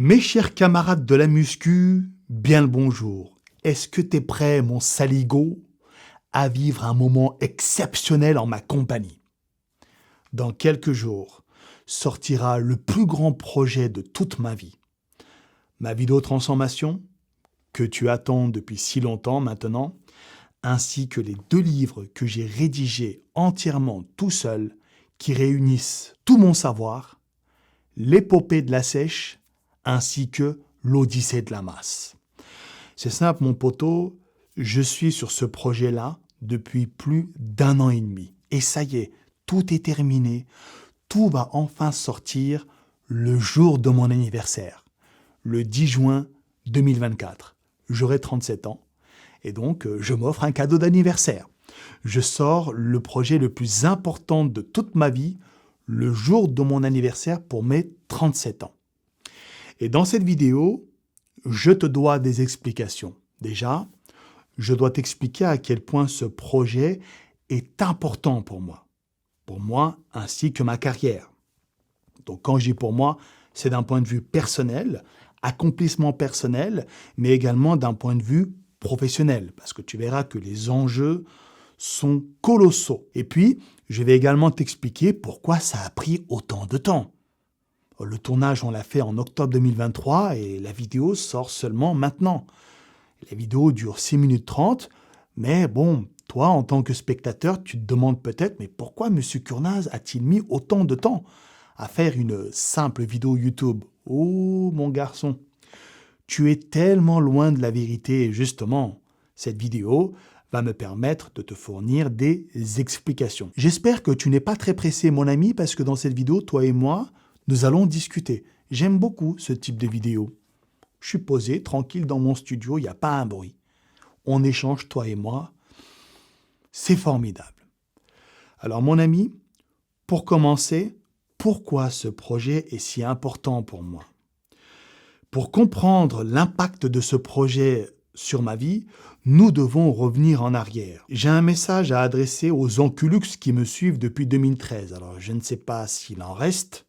Mes chers camarades de la muscu, bien le bonjour. Est-ce que t'es prêt, mon saligo, à vivre un moment exceptionnel en ma compagnie? Dans quelques jours, sortira le plus grand projet de toute ma vie. Ma vidéo transformation, que tu attends depuis si longtemps maintenant, ainsi que les 2 livres que j'ai rédigés entièrement tout seul, qui réunissent tout mon savoir, l'épopée de la sèche, ainsi que l'Odyssée de la masse. C'est simple, mon poteau, je suis sur ce projet-là depuis plus d'1 an et demi. Et ça y est, tout est terminé. Tout va enfin sortir le jour de mon anniversaire, le 10 juin 2024. J'aurai 37 ans et donc je m'offre un cadeau d'anniversaire. Je sors le projet le plus important de toute ma vie le jour de mon anniversaire pour mes 37 ans. Et dans cette vidéo, je te dois des explications. Déjà, je dois t'expliquer à quel point ce projet est important pour moi ainsi que ma carrière. Donc quand je dis pour moi, c'est d'un point de vue personnel, accomplissement personnel, mais également d'un point de vue professionnel, parce que tu verras que les enjeux sont colossaux. Et puis, je vais également t'expliquer pourquoi ça a pris autant de temps. Le tournage, on l'a fait en octobre 2023 et la vidéo sort seulement maintenant. La vidéo dure 6 minutes 30, mais bon, toi, en tant que spectateur, tu te demandes peut-être, mais pourquoi M. Kurnaz a-t-il mis autant de temps à faire une simple vidéo YouTube? Oh, mon garçon, tu es tellement loin de la vérité et justement, cette vidéo va me permettre de te fournir des explications. J'espère que tu n'es pas très pressé, mon ami, parce que dans cette vidéo, toi et moi, nous allons discuter. J'aime beaucoup ce type de vidéo. Je suis posé, tranquille dans mon studio, il n'y a pas un bruit. On échange, toi et moi. C'est formidable. Alors mon ami, pour commencer, pourquoi ce projet est si important pour moi? Pour comprendre l'impact de ce projet sur ma vie, nous devons revenir en arrière. J'ai un message à adresser aux enculux qui me suivent depuis 2013. Alors je ne sais pas s'il en reste.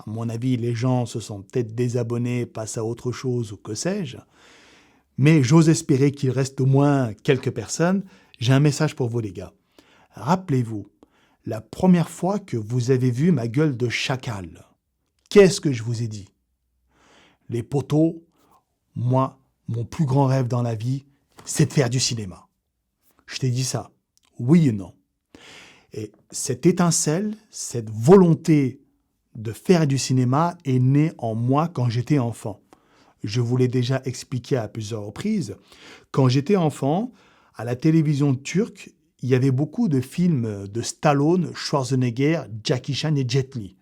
À mon avis, les gens se sont peut-être désabonnés, passent à autre chose ou que sais-je. Mais j'ose espérer qu'il reste au moins quelques personnes. J'ai un message pour vous, les gars. Rappelez-vous, la première fois que vous avez vu ma gueule de chacal, qu'est-ce que je vous ai dit? Les poteaux, moi, mon plus grand rêve dans la vie, c'est de faire du cinéma. Je t'ai dit ça, oui et non. Et cette étincelle, cette volonté de faire du cinéma est née en moi quand j'étais enfant. Je vous l'ai déjà expliqué à plusieurs reprises. Quand j'étais enfant, à la télévision turque, il y avait beaucoup de films de Stallone, Schwarzenegger, Jackie Chan et Jet Li.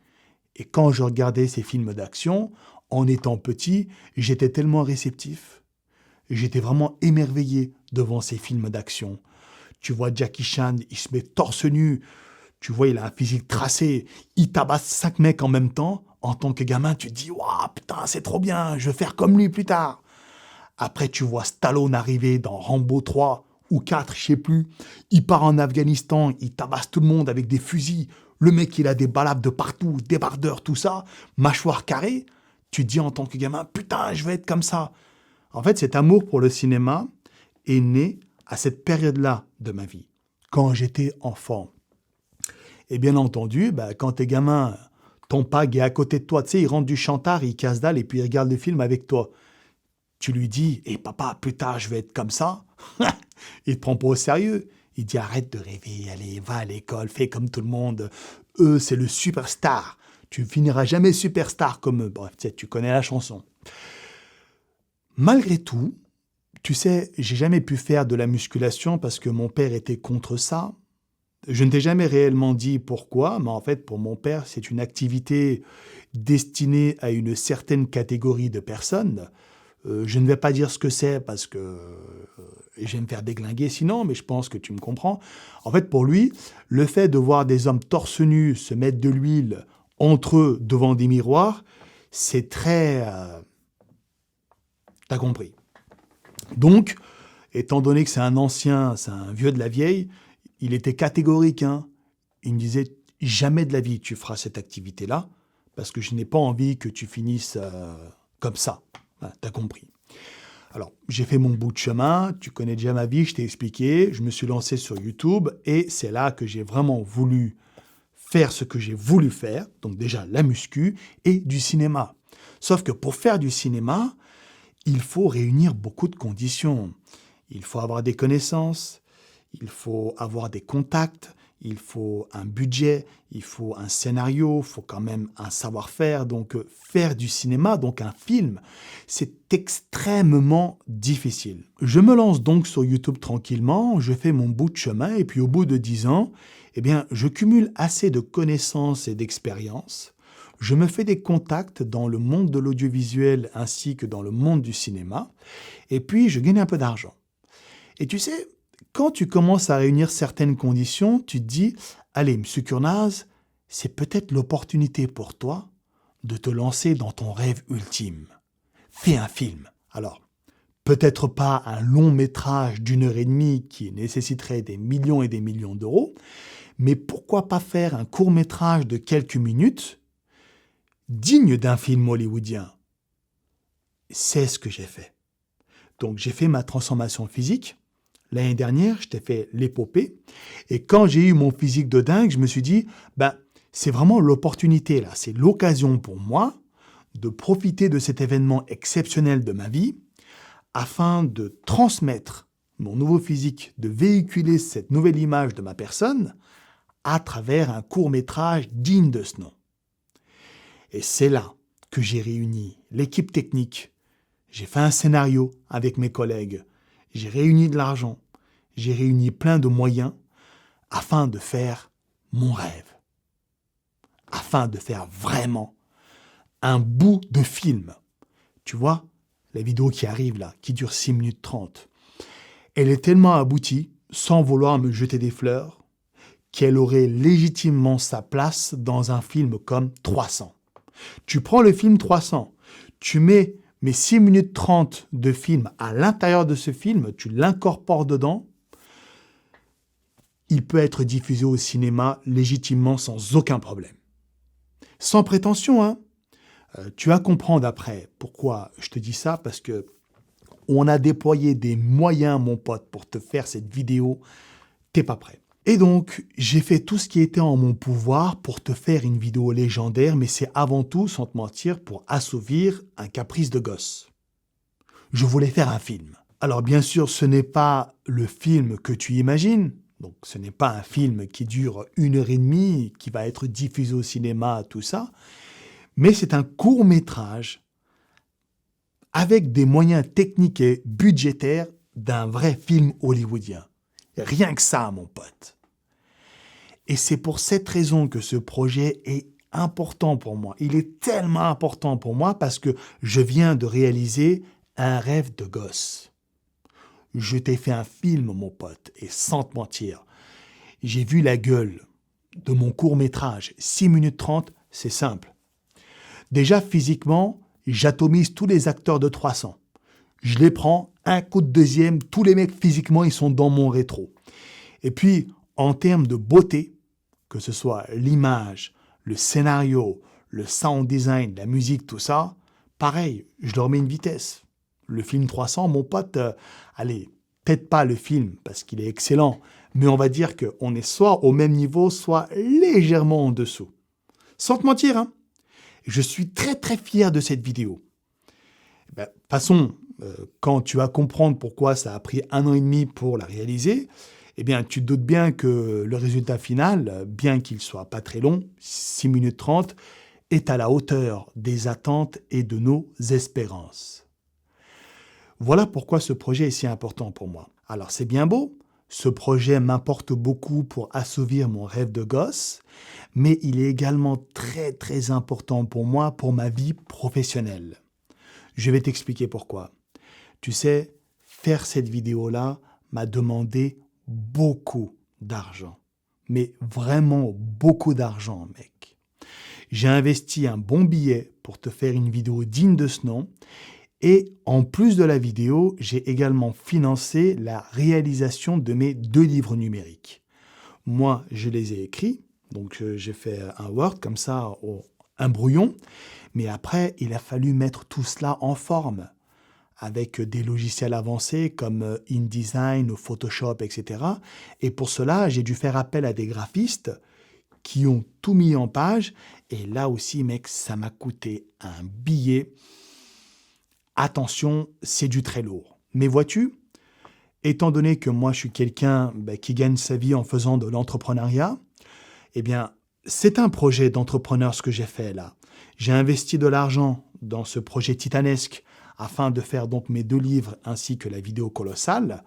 Et quand je regardais ces films d'action, en étant petit, j'étais tellement réceptif. J'étais vraiment émerveillé devant ces films d'action. Tu vois Jackie Chan, il se met torse nu. Tu vois, il a un physique tracé. Il tabasse 5 mecs en même temps. En tant que gamin, tu te dis « Waouh, putain, c'est trop bien, je vais faire comme lui plus tard. » Après, tu vois Stallone arriver dans Rambo 3 ou 4, je sais plus. Il part en Afghanistan, il tabasse tout le monde avec des fusils. Le mec, il a des balafres de partout, débardeurs, tout ça. Mâchoire carrée. Tu te dis en tant que gamin « Putain, je vais être comme ça. » En fait, cet amour pour le cinéma est né à cette période-là de ma vie, quand j'étais enfant. Et bien entendu, quand t'es gamin, ton pag est à côté de toi, tu sais, il rentre du chantard, il casse dalle et puis il regarde le film avec toi. Tu lui dis, papa, plus tard, je vais être comme ça. Il te prend pas au sérieux. Il dit, arrête de rêver, allez, va à l'école, fais comme tout le monde. Eux, c'est le superstar. Tu finiras jamais superstar comme eux. Bref, tu connais la chanson. Malgré tout, tu sais, j'ai jamais pu faire de la musculation parce que mon père était contre ça. Je ne t'ai jamais réellement dit pourquoi, mais en fait, pour mon père, c'est une activité destinée à une certaine catégorie de personnes. Je ne vais pas dire ce que c'est parce que je vais me faire déglinguer sinon, mais je pense que tu me comprends. En fait, pour lui, le fait de voir des hommes torse nus se mettre de l'huile entre eux devant des miroirs, c'est très... T'as compris. Donc, étant donné que c'est un ancien, c'est un vieux de la vieille, il était catégorique. Il me disait, jamais de la vie tu feras cette activité-là, parce que je n'ai pas envie que tu finisses comme ça. Hein, t'as compris. Alors, j'ai fait mon bout de chemin, tu connais déjà ma vie, je t'ai expliqué, je me suis lancé sur YouTube et c'est là que j'ai vraiment voulu faire ce que j'ai voulu faire, donc déjà la muscu et du cinéma. Sauf que pour faire du cinéma, il faut réunir beaucoup de conditions. Il faut avoir des connaissances, il faut avoir des contacts, il faut un budget, il faut un scénario, il faut quand même un savoir-faire. Donc faire du cinéma, donc un film, c'est extrêmement difficile. Je me lance donc sur YouTube tranquillement, je fais mon bout de chemin et puis au bout de 10 ans, eh bien, je cumule assez de connaissances et d'expériences. Je me fais des contacts dans le monde de l'audiovisuel ainsi que dans le monde du cinéma et puis je gagne un peu d'argent. Et tu sais, quand tu commences à réunir certaines conditions, tu te dis « Allez, M. Kurnaz, c'est peut-être l'opportunité pour toi de te lancer dans ton rêve ultime. Fais un film. » Alors, peut-être pas un long métrage d'1 heure et demie qui nécessiterait des millions et des millions d'euros, mais pourquoi pas faire un court métrage de quelques minutes digne d'un film hollywoodien? C'est ce que j'ai fait. Donc j'ai fait ma transformation physique. L'année dernière, je t'ai fait l'épopée. Et quand j'ai eu mon physique de dingue, je me suis dit, c'est vraiment l'opportunité là. C'est l'occasion pour moi de profiter de cet événement exceptionnel de ma vie afin de transmettre mon nouveau physique, de véhiculer cette nouvelle image de ma personne à travers un court-métrage digne de ce nom. Et c'est là que j'ai réuni l'équipe technique. J'ai fait un scénario avec mes collègues. J'ai réuni de l'argent, j'ai réuni plein de moyens afin de faire mon rêve, afin de faire vraiment un bout de film. Tu vois, la vidéo qui arrive là, qui dure 6 minutes 30, elle est tellement aboutie, sans vouloir me jeter des fleurs, qu'elle aurait légitimement sa place dans un film comme 300. Tu prends le film 300, tu mets mes 6 minutes 30 de film à l'intérieur de ce film, tu l'incorpores dedans, il peut être diffusé au cinéma légitimement sans aucun problème. Sans prétention, hein. Tu vas comprendre après pourquoi je te dis ça, parce que on a déployé des moyens, mon pote, pour te faire cette vidéo, t'es pas prêt. Et donc, j'ai fait tout ce qui était en mon pouvoir pour te faire une vidéo légendaire, mais c'est avant tout, sans te mentir, pour assouvir un caprice de gosse. Je voulais faire un film. Alors bien sûr, ce n'est pas le film que tu imagines, donc ce n'est pas un film qui dure 1 heure et demie, qui va être diffusé au cinéma, tout ça, mais c'est un court-métrage avec des moyens techniques et budgétaires d'un vrai film hollywoodien. Rien que ça, mon pote. Et c'est pour cette raison que ce projet est important pour moi. Il est tellement important pour moi parce que je viens de réaliser un rêve de gosse. Je t'ai fait un film, mon pote, et sans te mentir, j'ai vu la gueule de mon court-métrage. 6 minutes 30, c'est simple. Déjà, physiquement, j'atomise tous les acteurs de 300. Je les prends, un coup de deuxième, tous les mecs physiquement, ils sont dans mon rétro. Et puis, en termes de beauté, que ce soit l'image, le scénario, le sound design, la musique, tout ça, pareil, je leur mets une vitesse. Le film 300, mon pote, allez, peut-être pas le film, parce qu'il est excellent, mais on va dire qu'on est soit au même niveau, soit légèrement en dessous. Sans te mentir, hein, je suis très très fier de cette vidéo. De toute façon, quand tu vas comprendre pourquoi ça a pris 1 an et demi pour la réaliser, eh bien, tu te doutes bien que le résultat final, bien qu'il soit pas très long, 6 minutes 30, est à la hauteur des attentes et de nos espérances. Voilà pourquoi ce projet est si important pour moi. Alors, c'est bien beau, ce projet m'importe beaucoup pour assouvir mon rêve de gosse, mais il est également très très important pour moi, pour ma vie professionnelle. Je vais t'expliquer pourquoi. Tu sais, faire cette vidéo-là m'a demandé beaucoup d'argent. Mais vraiment beaucoup d'argent, mec. J'ai investi un bon billet pour te faire une vidéo digne de ce nom. Et en plus de la vidéo, j'ai également financé la réalisation de mes 2 livres numériques. Moi, je les ai écrits. Donc, j'ai fait un Word comme ça un brouillon, mais après, il a fallu mettre tout cela en forme avec des logiciels avancés comme InDesign ou Photoshop, etc. Et pour cela, j'ai dû faire appel à des graphistes qui ont tout mis en page. Et là aussi, mec, ça m'a coûté un billet. Attention, c'est du très lourd. Mais vois-tu, étant donné que moi, je suis quelqu'un qui gagne sa vie en faisant de l'entrepreneuriat, eh bien, c'est un projet d'entrepreneur ce que j'ai fait là. J'ai investi de l'argent dans ce projet titanesque afin de faire donc mes 2 livres ainsi que la vidéo colossale.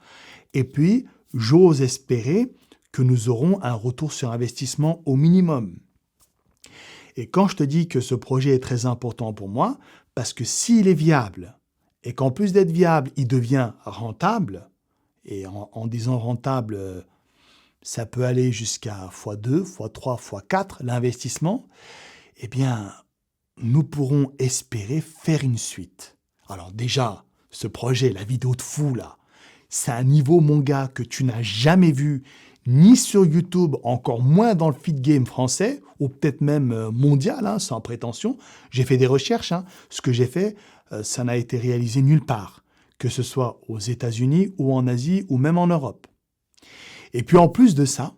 Et puis, j'ose espérer que nous aurons un retour sur investissement au minimum. Et quand je te dis que ce projet est très important pour moi, parce que s'il est viable, et qu'en plus d'être viable, il devient rentable, et en disant rentable, ça peut aller jusqu'à x2, x3, x4 l'investissement, eh bien, nous pourrons espérer faire une suite. Alors déjà, ce projet, la vidéo de fou là, c'est un niveau, mon gars, que tu n'as jamais vu, ni sur YouTube, encore moins dans le feed game français, ou peut-être même mondial, hein, sans prétention. J'ai fait des recherches, hein. Ce que j'ai fait, ça n'a été réalisé nulle part, que ce soit aux États-Unis ou en Asie ou même en Europe. Et puis en plus de ça,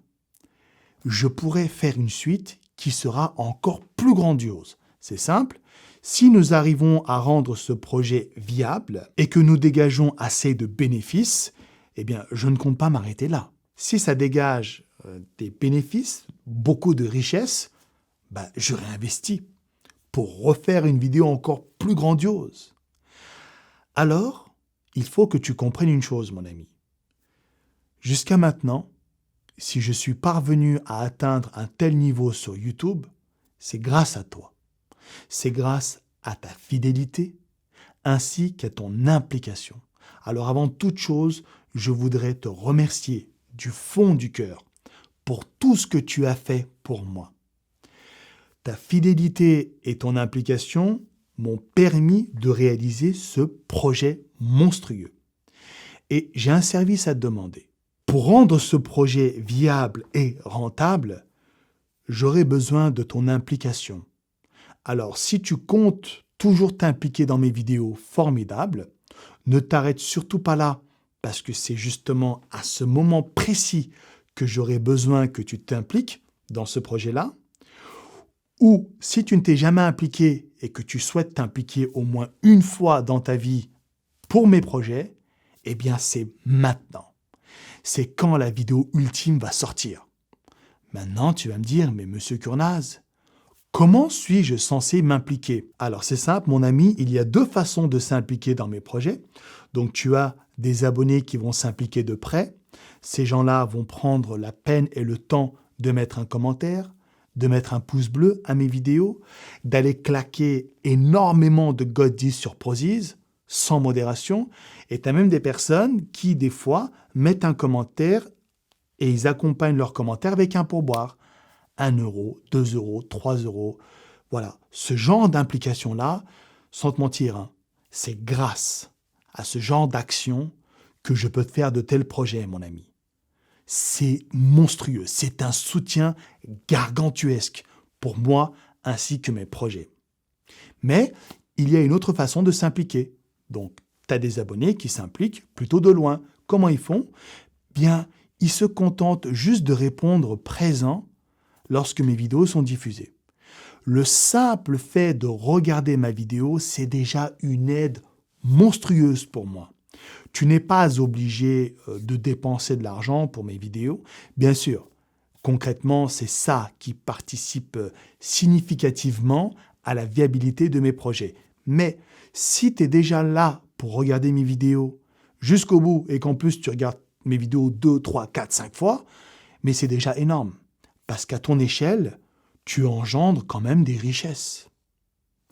je pourrais faire une suite qui sera encore plus grandiose. C'est simple, si nous arrivons à rendre ce projet viable et que nous dégageons assez de bénéfices, eh bien, je ne compte pas m'arrêter là. Si ça dégage des bénéfices, beaucoup de richesses, je réinvestis pour refaire une vidéo encore plus grandiose. Alors, il faut que tu comprennes une chose, mon ami. Jusqu'à maintenant, si je suis parvenu à atteindre un tel niveau sur YouTube, c'est grâce à toi. C'est grâce à ta fidélité ainsi qu'à ton implication. Alors avant toute chose, je voudrais te remercier du fond du cœur pour tout ce que tu as fait pour moi. Ta fidélité et ton implication m'ont permis de réaliser ce projet monstrueux. Et j'ai un service à te demander. Pour rendre ce projet viable et rentable, j'aurai besoin de ton implication. Alors, si tu comptes toujours t'impliquer dans mes vidéos formidables, ne t'arrête surtout pas là, parce que c'est justement à ce moment précis que j'aurai besoin que tu t'impliques dans ce projet-là. Ou si tu ne t'es jamais impliqué et que tu souhaites t'impliquer au moins une fois dans ta vie pour mes projets, eh bien c'est maintenant. C'est quand la vidéo ultime va sortir. Maintenant, tu vas me dire, mais monsieur Kurnaz, comment suis-je censé m'impliquer? Alors c'est simple, mon ami, il y a 2 façons de s'impliquer dans mes projets. Donc tu as des abonnés qui vont s'impliquer de près. Ces gens-là vont prendre la peine et le temps de mettre un commentaire, de mettre un pouce bleu à mes vidéos, d'aller claquer énormément de goodies sur Prozis, sans modération. Et tu as même des personnes qui, des fois, mettent un commentaire et ils accompagnent leur commentaire avec un pourboire. 1 euro, 2 euros, 3 euros. Voilà, ce genre d'implication-là, sans te mentir, hein, c'est grâce à ce genre d'action que je peux te faire de tels projets, mon ami. C'est monstrueux, c'est un soutien gargantuesque pour moi ainsi que mes projets. Mais il y a une autre façon de s'impliquer. Donc, tu as des abonnés qui s'impliquent plutôt de loin. Comment ils font? Bien, ils se contentent juste de répondre présent lorsque mes vidéos sont diffusées. Le simple fait de regarder ma vidéo, c'est déjà une aide monstrueuse pour moi. Tu n'es pas obligé de dépenser de l'argent pour mes vidéos. Bien sûr, concrètement, c'est ça qui participe significativement à la viabilité de mes projets. Mais si tu es déjà là pour regarder mes vidéos jusqu'au bout et qu'en plus tu regardes mes vidéos 2, 3, 4, 5 fois, mais c'est déjà énorme. Parce qu'à ton échelle, tu engendres quand même des richesses.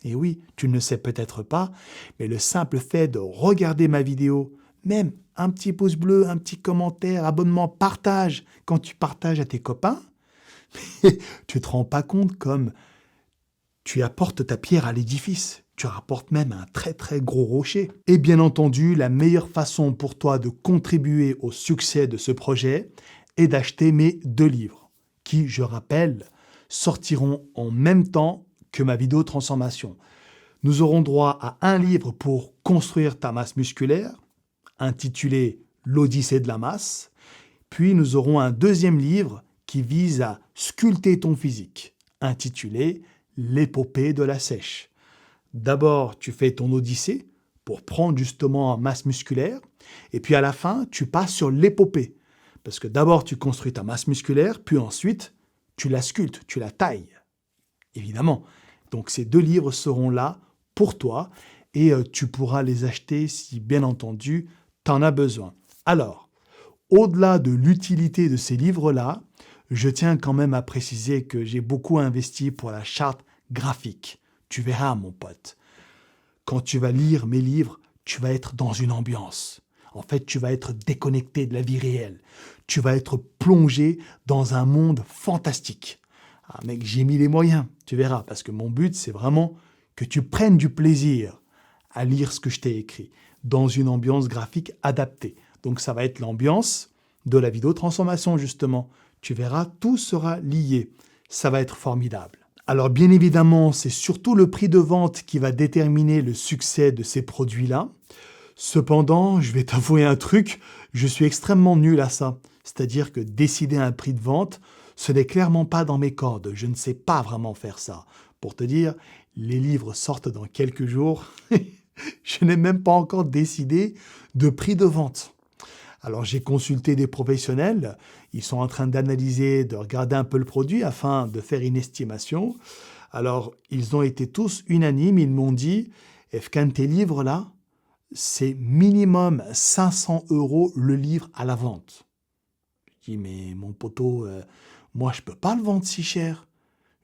Et oui, tu ne le sais peut-être pas, mais le simple fait de regarder ma vidéo, même un petit pouce bleu, un petit commentaire, abonnement, partage, quand tu partages à tes copains, tu ne te rends pas compte comme tu apportes ta pierre à l'édifice. Tu rapportes même un très très gros rocher. Et bien entendu, la meilleure façon pour toi de contribuer au succès de ce projet est d'acheter mes 2 livres, qui, je rappelle, sortiront en même temps que ma vidéo transformation. Nous aurons droit à un livre pour construire ta masse musculaire, intitulé L'Odyssée de la masse. Puis nous aurons un deuxième livre qui vise à sculpter ton physique, intitulé L'épopée de la sèche. D'abord, tu fais ton odyssée pour prendre justement en masse musculaire, et puis à la fin, tu passes sur l'épopée. Parce que d'abord, tu construis ta masse musculaire, puis ensuite, tu la sculptes, tu la tailles. Évidemment. Donc ces deux livres seront là pour toi, et tu pourras les acheter si, bien entendu, tu en as besoin. Alors, au-delà de l'utilité de ces livres-là, je tiens quand même à préciser que j'ai beaucoup investi pour la charte graphique. Tu verras, mon pote. Quand tu vas lire mes livres, tu vas être dans une ambiance. En fait, tu vas être déconnecté de la vie réelle. Tu vas être plongé dans un monde fantastique. Ah, mec, j'ai mis les moyens, tu verras, parce que mon but, c'est vraiment que tu prennes du plaisir à lire ce que je t'ai écrit, dans une ambiance graphique adaptée. Donc, ça va être l'ambiance de la vidéo transformation, justement. Tu verras, tout sera lié. Ça va être formidable. Alors bien évidemment, c'est surtout le prix de vente qui va déterminer le succès de ces produits-là. Cependant, je vais t'avouer un truc, je suis extrêmement nul à ça. C'est-à-dire que décider un prix de vente, ce n'est clairement pas dans mes cordes. Je ne sais pas vraiment faire ça. Pour te dire, les livres sortent dans quelques jours. Je n'ai même pas encore décidé de prix de vente. Alors j'ai consulté des professionnels, ils sont en train d'analyser, de regarder un peu le produit afin de faire une estimation. Alors ils ont été tous unanimes, ils m'ont dit « Efkan, tes livres là, c'est minimum 500 € le livre à la vente. » Je dis « Mais mon poteau, moi je peux pas le vendre si cher.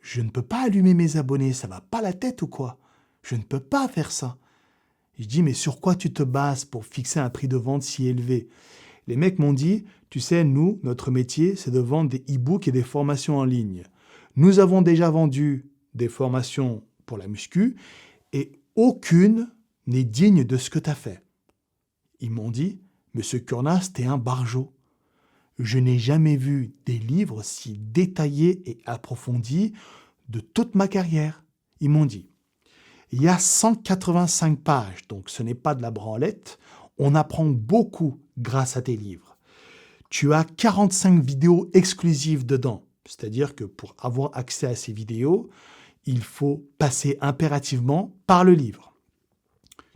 Je ne peux pas allumer mes abonnés, ça va pas la tête ou quoi? Je ne peux pas faire ça. » Je dis « Mais sur quoi tu te bases pour fixer un prix de vente si élevé ?» Les mecs m'ont dit, tu sais, nous, notre métier, c'est de vendre des e-books et des formations en ligne. Nous avons déjà vendu des formations pour la muscu et aucune n'est digne de ce que tu as fait. Ils m'ont dit, Monsieur Kurnaz, t'es un barjot. Je n'ai jamais vu des livres si détaillés et approfondis de toute ma carrière. Ils m'ont dit, il y a 185 pages, donc ce n'est pas de la branlette. On apprend beaucoup grâce à tes livres. Tu as 45 vidéos exclusives dedans. C'est-à-dire que pour avoir accès à ces vidéos, il faut passer impérativement par le livre.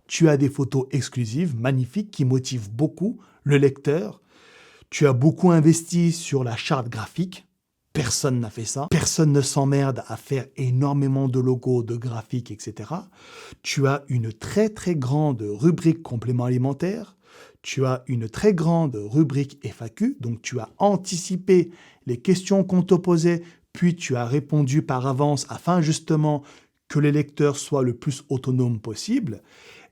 Tu as des photos exclusives, magnifiques, qui motivent beaucoup le lecteur. Tu as beaucoup investi sur la charte graphique. Personne n'a fait ça. Personne ne s'emmerde à faire énormément de logos, de graphiques, etc. Tu as une très très grande rubrique complément alimentaire. Tu as une très grande rubrique FAQ. Donc tu as anticipé les questions qu'on te posait, puis tu as répondu par avance afin justement que les lecteurs soient le plus autonomes possible.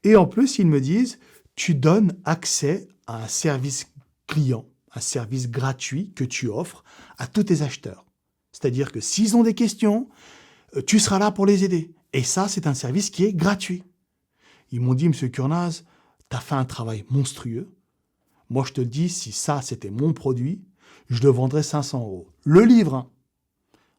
Et en plus, ils me disent, tu donnes accès à un service client, un service gratuit que tu offres à tous tes acheteurs. C'est-à-dire que s'ils ont des questions, tu seras là pour les aider. Et ça, c'est un service qui est gratuit. Ils m'ont dit, Monsieur Kurnaz, tu as fait un travail monstrueux. Moi, je te le dis, si ça, c'était mon produit, je le vendrais 500 €. Le livre, hein.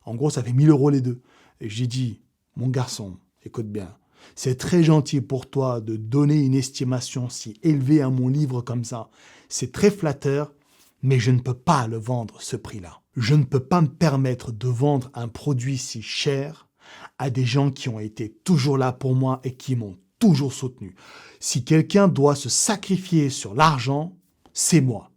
En gros, ça fait 1000 € les deux. Et j'ai dit, mon garçon, écoute bien, c'est très gentil pour toi de donner une estimation si élevée à mon livre comme ça. C'est très flatteur, mais je ne peux pas le vendre ce prix-là. Je ne peux pas me permettre de vendre un produit si cher à des gens qui ont été toujours là pour moi et qui m'ont toujours soutenu. Si quelqu'un doit se sacrifier sur l'argent, c'est moi.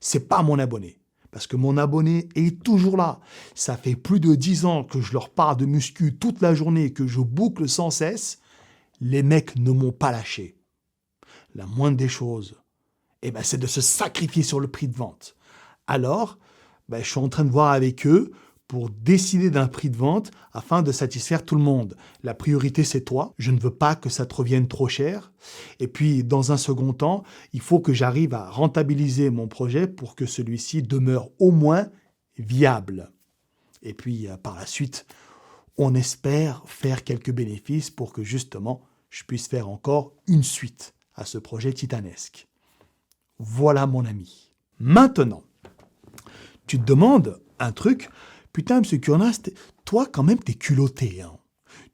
C'est pas mon abonné. Parce que mon abonné est toujours là. Ça fait plus de 10 ans que je leur parle de muscu toute la journée, que je boucle sans cesse. Les mecs ne m'ont pas lâché. La moindre des choses, c'est de se sacrifier sur le prix de vente. Alors, je suis en train de voir avec eux pour décider d'un prix de vente afin de satisfaire tout le monde. La priorité, c'est toi. Je ne veux pas que ça te revienne trop cher. Et puis, dans un second temps, il faut que j'arrive à rentabiliser mon projet pour que celui-ci demeure au moins viable. Et puis, par la suite, on espère faire quelques bénéfices pour que justement, je puisse faire encore une suite à ce projet titanesque. Voilà, mon ami. Maintenant, tu te demandes un truc. Putain, Monsieur Kurnaz, toi, quand même, t'es culotté. Hein.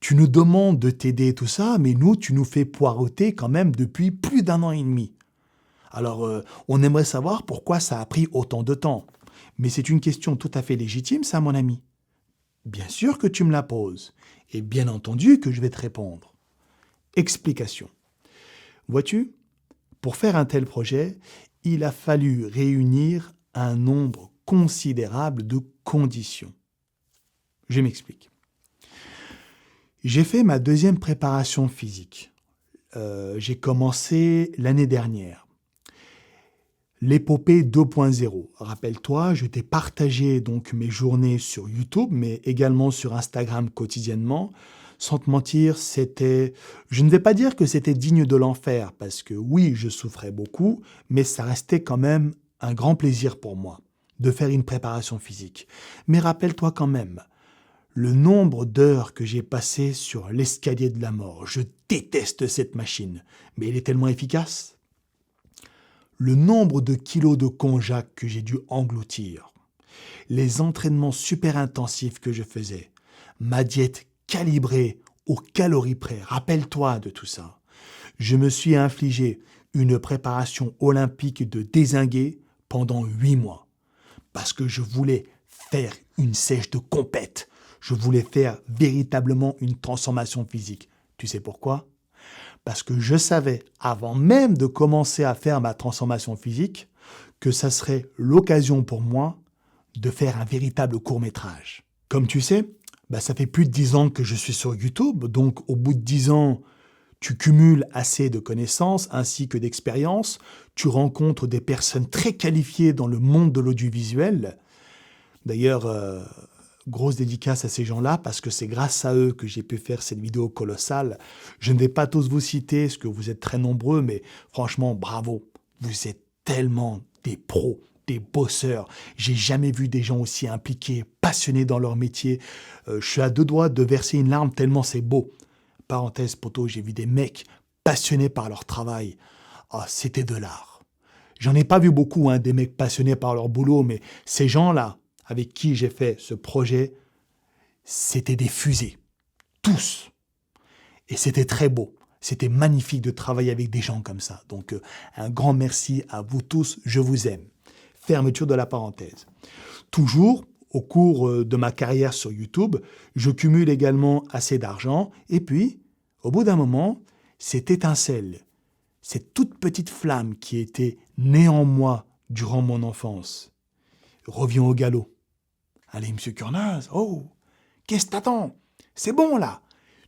Tu nous demandes de t'aider et tout ça, mais nous, tu nous fais poireauter quand même depuis plus d'1 an et demi. Alors, on aimerait savoir pourquoi ça a pris autant de temps. Mais c'est une question tout à fait légitime, ça, mon ami. Bien sûr que tu me la poses, et bien entendu que je vais te répondre. Explication. Vois-tu, pour faire un tel projet, il a fallu réunir un nombre considérable de conditions. Je m'explique. J'ai fait ma deuxième préparation physique. J'ai commencé l'année dernière. L'épopée 2.0. Rappelle-toi, je t'ai partagé donc mes journées sur YouTube, mais également sur Instagram quotidiennement. Sans te mentir, je ne vais pas dire que c'était digne de l'enfer, parce que oui, je souffrais beaucoup, mais ça restait quand même un grand plaisir pour moi de faire une préparation physique. Mais rappelle-toi quand même, le nombre d'heures que j'ai passées sur l'escalier de la mort. Je déteste cette machine, mais elle est tellement efficace. Le nombre de kilos de konjac que j'ai dû engloutir. Les entraînements super intensifs que je faisais. Ma diète calibrée aux calories près. Rappelle-toi de tout ça. Je me suis infligé une préparation olympique de dézingué pendant 8 mois. Parce que je voulais faire une sèche de compète. Je voulais faire véritablement une transformation physique. Tu sais pourquoi ? Parce que je savais, avant même de commencer à faire ma transformation physique, que ça serait l'occasion pour moi de faire un véritable court-métrage. Comme tu sais, ça fait plus de 10 ans que je suis sur YouTube, donc au bout de 10 ans, tu cumules assez de connaissances ainsi que d'expériences, tu rencontres des personnes très qualifiées dans le monde de l'audiovisuel. D'ailleurs, grosse dédicace à ces gens-là, parce que c'est grâce à eux que j'ai pu faire cette vidéo colossale. Je ne vais pas tous vous citer, parce que vous êtes très nombreux, mais franchement, bravo. Vous êtes tellement des pros, des bosseurs. J'ai jamais vu des gens aussi impliqués, passionnés dans leur métier. Je suis à 2 doigts de verser une larme tellement c'est beau. Parenthèse, poto, j'ai vu des mecs passionnés par leur travail. Ah, c'était de l'art. J'en ai pas vu beaucoup, des mecs passionnés par leur boulot, mais ces gens-là, avec qui j'ai fait ce projet, c'était des fusées. Tous. Et c'était très beau. C'était magnifique de travailler avec des gens comme ça. Donc, un grand merci à vous tous. Je vous aime. Fermeture de la parenthèse. Toujours, au cours de ma carrière sur YouTube, je cumule également assez d'argent. Et puis, au bout d'un moment, cette étincelle, cette toute petite flamme qui était née en moi durant mon enfance, revient au galop. Allez, monsieur Kurnaz, oh, qu'est-ce que t'attends? C'est bon, là.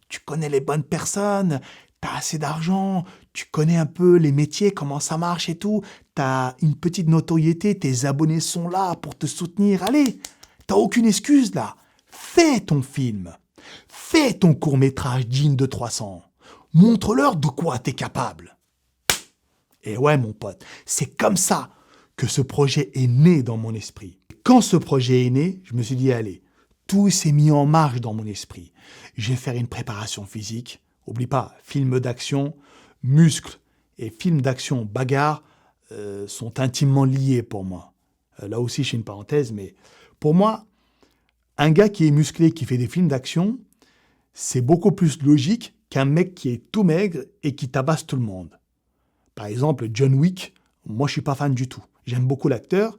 Tu connais les bonnes personnes, t'as assez d'argent, tu connais un peu les métiers, comment ça marche et tout, t'as une petite notoriété, tes abonnés sont là pour te soutenir. Allez, t'as aucune excuse, là. Fais ton film. Fais ton court-métrage digne de 300. Montre-leur de quoi t'es capable. Et ouais, mon pote, c'est comme ça que ce projet est né dans mon esprit. Quand ce projet est né, je me suis dit, allez, tout s'est mis en marche dans mon esprit. Je vais faire une préparation physique. Oublie pas, film d'action, muscles et film d'action bagarre sont intimement liés pour moi. Là aussi, je fais une parenthèse, mais pour moi, un gars qui est musclé, qui fait des films d'action, c'est beaucoup plus logique qu'un mec qui est tout maigre et qui tabasse tout le monde. Par exemple, John Wick, moi, je suis pas fan du tout. J'aime beaucoup l'acteur,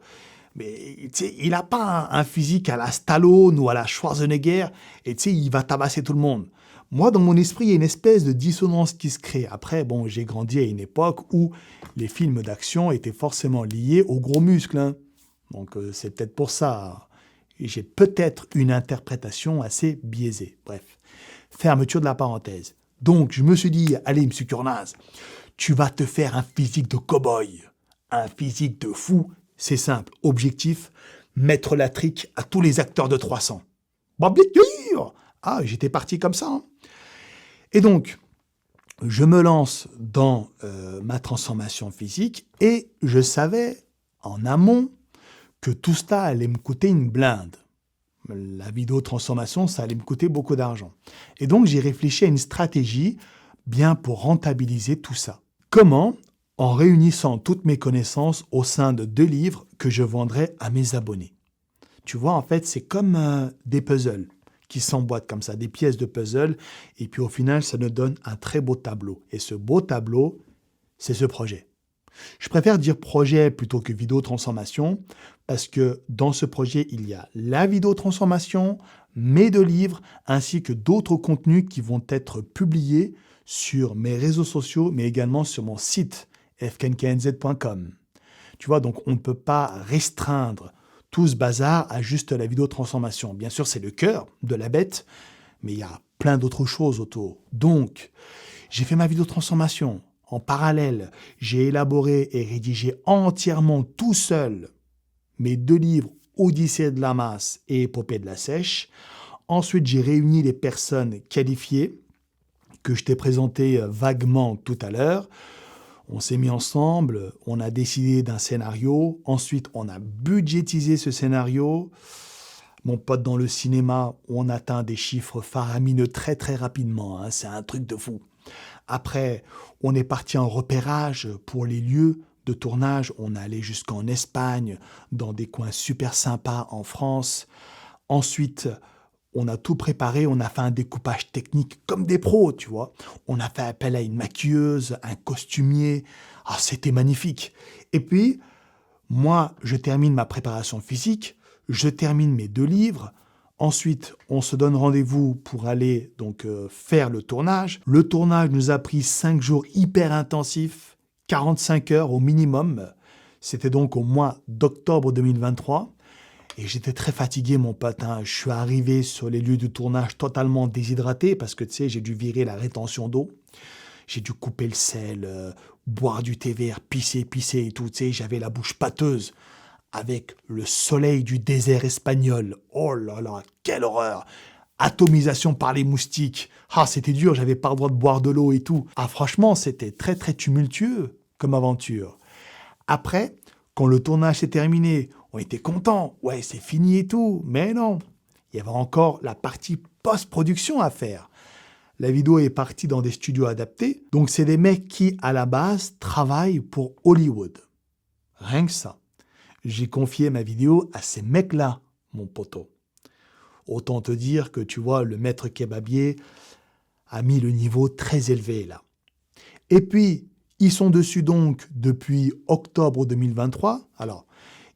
mais il n'a pas un physique à la Stallone ou à la Schwarzenegger, et il va tabasser tout le monde. Moi, dans mon esprit, il y a une espèce de dissonance qui se crée. Après, bon, j'ai grandi à une époque où les films d'action étaient forcément liés aux gros muscles. Donc, c'est peut-être pour ça. J'ai peut-être une interprétation assez biaisée. Bref, fermeture de la parenthèse. Donc, je me suis dit, allez, monsieur Kurnaz, tu vas te faire un physique de cow-boy, un physique de fou. C'est simple, objectif, mettre la trique à tous les acteurs de 300. Ah, j'étais parti comme ça. Et donc, je me lance dans ma transformation physique et je savais en amont que tout cela allait me coûter une blinde. La vidéo transformation, ça allait me coûter beaucoup d'argent. Et donc, j'ai réfléchi à une stratégie bien pour rentabiliser tout ça. Comment ? En réunissant toutes mes connaissances au sein de 2 livres que je vendrai à mes abonnés. Tu vois, en fait, c'est comme des puzzles qui s'emboîtent comme ça, des pièces de puzzle. Et puis au final, ça nous donne un très beau tableau. Et ce beau tableau, c'est ce projet. Je préfère dire projet plutôt que vidéo transformation parce que dans ce projet, il y a la vidéo transformation, mes 2 livres, ainsi que d'autres contenus qui vont être publiés sur mes réseaux sociaux, mais également sur mon site fknknz.com. Tu vois, donc on ne peut pas restreindre tout ce bazar à juste la vidéo transformation. Bien sûr, c'est le cœur de la bête, mais il y a plein d'autres choses autour. Donc, j'ai fait ma vidéo transformation. En parallèle, j'ai élaboré et rédigé entièrement tout seul mes 2 livres Odyssée de la masse et Épopée de la sèche. Ensuite, j'ai réuni les personnes qualifiées que je t'ai présentées vaguement tout à l'heure. On s'est mis ensemble, on a décidé d'un scénario. Ensuite, on a budgétisé ce scénario. Mon pote, dans le cinéma, on atteint des chiffres faramineux très très rapidement. C'est un truc de fou. Après, on est parti en repérage pour les lieux de tournage. On est allé jusqu'en Espagne, dans des coins super sympas en France. Ensuite, on a tout préparé, on a fait un découpage technique comme des pros, tu vois. On a fait appel à une maquilleuse, un costumier. Ah, c'était magnifique. Et puis, moi, je termine ma préparation physique, je termine mes 2 livres. Ensuite, on se donne rendez-vous pour aller donc faire le tournage. Le tournage nous a pris 5 jours hyper intensifs, 45 heures au minimum. C'était donc au mois d'octobre 2023. Et j'étais très fatigué, mon pote. Je suis arrivé sur les lieux de tournage totalement déshydraté parce que, tu sais, j'ai dû virer la rétention d'eau. J'ai dû couper le sel, boire du thé vert, pisser et tout. Tu sais, j'avais la bouche pâteuse avec le soleil du désert espagnol. Oh là là, quelle horreur! Atomisation par les moustiques. Ah, c'était dur, j'avais pas le droit de boire de l'eau et tout. Ah, franchement, c'était très très tumultueux comme aventure. Après, quand le tournage s'est terminé, on était contents. Ouais, c'est fini et tout. Mais non, il y avait encore la partie post-production à faire. La vidéo est partie dans des studios adaptés. Donc, c'est des mecs qui, à la base, travaillent pour Hollywood. Rien que ça. J'ai confié ma vidéo à ces mecs-là, mon poteau. Autant te dire que, tu vois, le maître kebabier a mis le niveau très élevé là. Et puis, ils sont dessus donc depuis octobre 2023. Alors,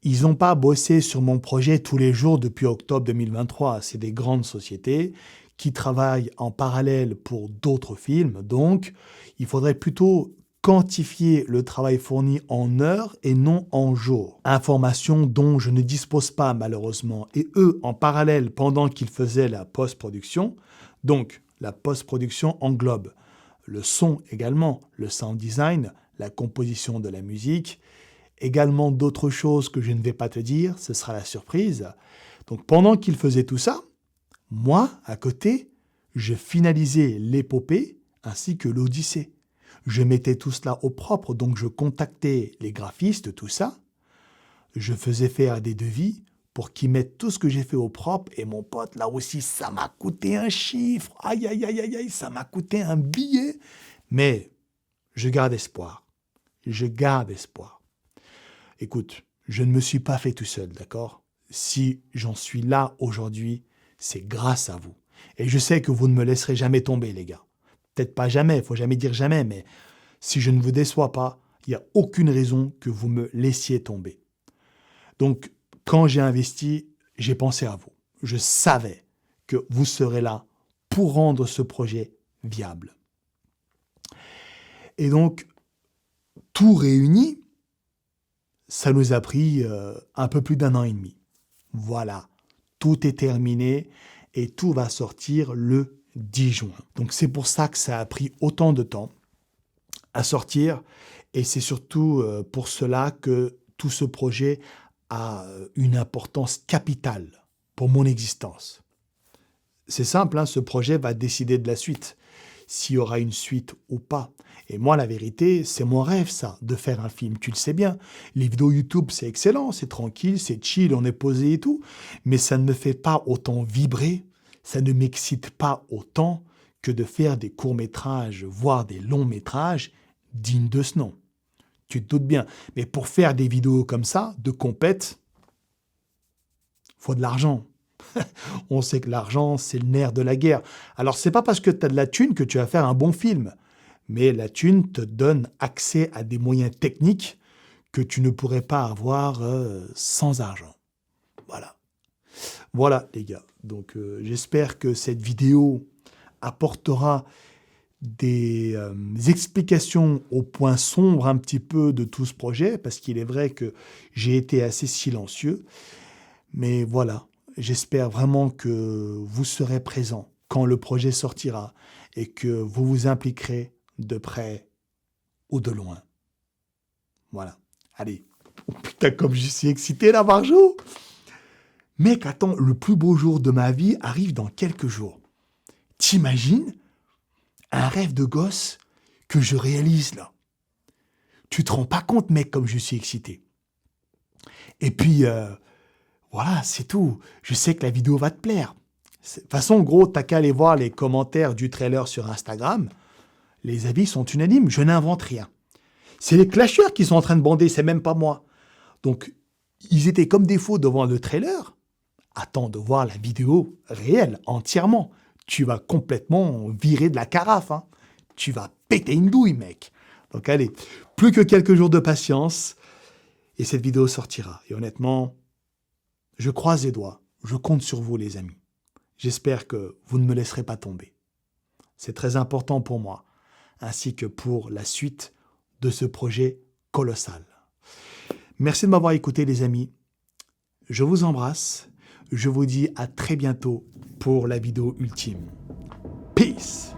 ils n'ont pas bossé sur mon projet tous les jours depuis octobre 2023. C'est des grandes sociétés qui travaillent en parallèle pour d'autres films. Donc, il faudrait plutôt quantifier le travail fourni en heures et non en jours. Information dont je ne dispose pas malheureusement. Et eux, en parallèle, pendant qu'ils faisaient la post-production, donc la post-production englobe le son également, le sound design, la composition de la musique, également d'autres choses que je ne vais pas te dire, ce sera la surprise. Donc pendant qu'ils faisaient tout ça, moi, à côté, je finalisais l'épopée ainsi que l'Odyssée. Je mettais tout cela au propre, donc je contactais les graphistes, tout ça. Je faisais faire des devis pour qu'ils mettent tout ce que j'ai fait au propre. Et mon pote, là aussi, ça m'a coûté un chiffre. Aïe, aïe, aïe, aïe, aïe, ça m'a coûté un billet. Mais je garde espoir. Je garde espoir. Écoute, je ne me suis pas fait tout seul, d'accord? Si j'en suis là aujourd'hui, c'est grâce à vous. Et je sais que vous ne me laisserez jamais tomber, les gars. Peut-être pas jamais, il faut jamais dire jamais, mais si je ne vous déçois pas, il n'y a aucune raison que vous me laissiez tomber. Donc, quand j'ai investi, j'ai pensé à vous. Je savais que vous serez là pour rendre ce projet viable. Et donc, tout réuni, ça nous a pris un peu plus d'1 an et demi. Voilà, tout est terminé et tout va sortir le 10 juin. Donc c'est pour ça que ça a pris autant de temps à sortir et c'est surtout pour cela que tout ce projet a une importance capitale pour mon existence. C'est simple, ce projet va décider de la suite, s'il y aura une suite ou pas. Et moi, la vérité, c'est mon rêve, ça, de faire un film. Tu le sais bien, les vidéos YouTube, c'est excellent, c'est tranquille, c'est chill, on est posé et tout, mais ça ne me fait pas autant vibrer, ça ne m'excite pas autant que de faire des courts-métrages, voire des longs-métrages dignes de ce nom. Tu te doutes bien. Mais pour faire des vidéos comme ça, de compète, faut de l'argent. On sait que l'argent, c'est le nerf de la guerre. Alors, c'est pas parce que tu as de la thune que tu vas faire un bon film. Mais la thune te donne accès à des moyens techniques que tu ne pourrais pas avoir sans argent. Voilà. Voilà, les gars. Donc, j'espère que cette vidéo apportera des explications au point sombre un petit peu de tout ce projet, parce qu'il est vrai que j'ai été assez silencieux. Mais voilà, j'espère vraiment que vous serez présents quand le projet sortira et que vous vous impliquerez de près ou de loin. Voilà. Allez. Oh, putain, comme je suis excité là, Marjo. Mec, attends, le plus beau jour de ma vie arrive dans quelques jours. T'imagines un rêve de gosse que je réalise là? Tu te rends pas compte, mec, comme je suis excité. Et puis, voilà, c'est tout. Je sais que la vidéo va te plaire. De toute façon, gros, t'as qu'à aller voir les commentaires du trailer sur Instagram. Les avis sont unanimes, je n'invente rien. C'est les clasheurs qui sont en train de bander, c'est même pas moi. Donc, ils étaient comme des faux devant le trailer. Attends de voir la vidéo réelle, entièrement. Tu vas complètement virer de la carafe. Hein. Tu vas péter une douille, mec. Donc allez, plus que quelques jours de patience et cette vidéo sortira. Et honnêtement, je croise les doigts. Je compte sur vous, les amis. J'espère que vous ne me laisserez pas tomber. C'est très important pour moi, ainsi que pour la suite de ce projet colossal. Merci de m'avoir écouté, les amis. Je vous embrasse. Je vous dis à très bientôt pour la vidéo ultime. Peace!